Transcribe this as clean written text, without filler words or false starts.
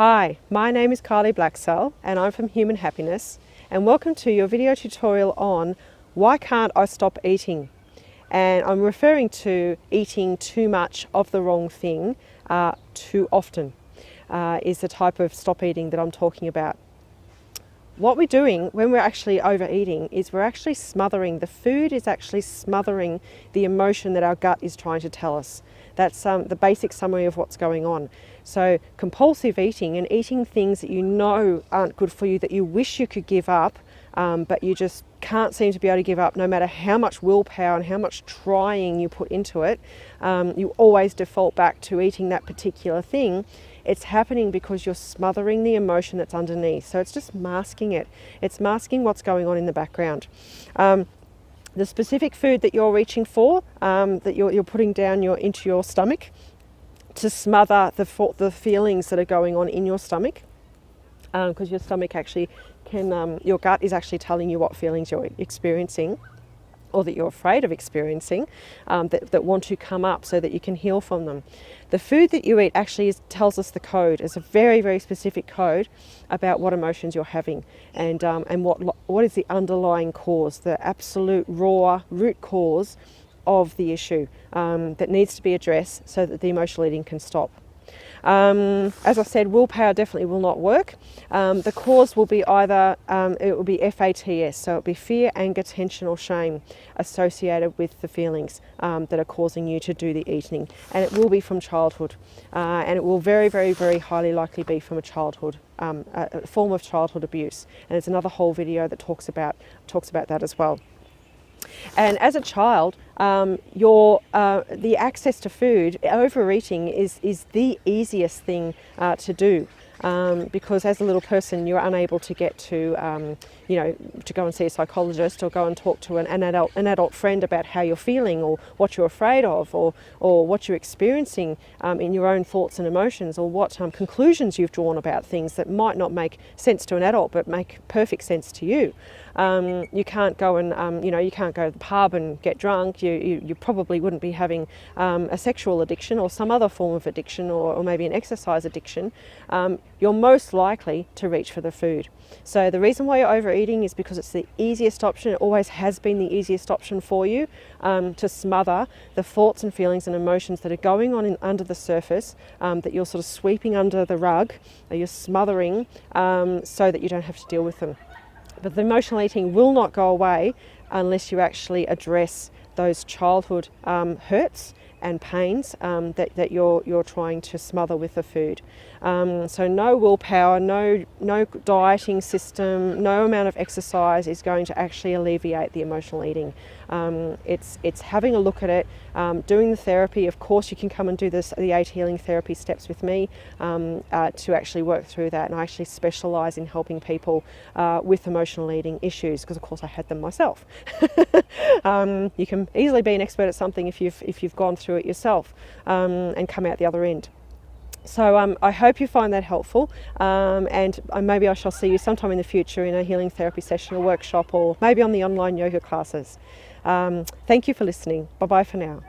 Hi, my name is Kylie Blacksell and I'm from Human Happiness, and welcome to your video tutorial on why can't I stop eating? And I'm referring to eating too much of the wrong thing too often is the type of stop eating that I'm talking about. What we're doing when we're actually overeating is we're actually smothering. The food is actually smothering the emotion that our gut is trying to tell us. That's the basic summary of what's going on. So compulsive eating and eating things that you know aren't good for you, that you wish you could give up, but you just can't seem to be able to give up no matter how much willpower and how much trying you put into it. You always default back to eating that particular thing. It's happening because you're smothering the emotion that's underneath. So it's just masking it. It's masking what's going on in the background. The specific food that you're reaching for, that you're putting down into your stomach to smother the feelings that are going on in your stomach, because your stomach actually can, your gut is actually telling you what feelings you're experiencing, or that you're afraid of experiencing, that want to come up so that you can heal from them. The food that you eat actually tells us the code. It's a very, very specific code about what emotions you're having and what is the underlying cause, the absolute raw root cause of the issue that needs to be addressed so that the emotional eating can stop. As I said, willpower definitely will not work. The cause will be either, it will be FATS, so it'll be fear, anger, tension or shame associated with the feelings that are causing you to do the eating. And it will be from childhood. And it will very, very, very highly likely be from a childhood, a form of childhood abuse. And there's another whole video that talks about that as well. And as a child, the access to food, overeating is the easiest thing to do. Because as a little person you're unable to get to to go and see a psychologist or go and talk to an adult friend about how you're feeling or what you're afraid of or what you're experiencing in your own thoughts and emotions, or what conclusions you've drawn about things that might not make sense to an adult but make perfect sense to you. You can't go and you can't go to the pub and get drunk. You probably wouldn't be having a sexual addiction or some other form of addiction, or maybe an exercise addiction. You're most likely to reach for the food. So the reason why you're overeating is because it's the easiest option. It always has been the easiest option for you to smother the thoughts and feelings and emotions that are going on under the surface, that you're sort of sweeping under the rug, that you're smothering so that you don't have to deal with them. But the emotional eating will not go away unless you actually address those childhood hurts and pains that you're trying to smother with the food. So no willpower, no dieting system, no amount of exercise is going to actually alleviate the emotional eating. It's having a look at it, doing the therapy. Of course you can come and do the 8 healing therapy steps with me to actually work through that, and I actually specialise in helping people with emotional eating issues, because of course I had them myself. You can easily be an expert at something if you've gone through it yourself and come out the other end. So I hope you find that helpful, and maybe I shall see you sometime in the future in a healing therapy session or workshop, or maybe on the online yoga classes. Thank you for listening. Bye bye for now.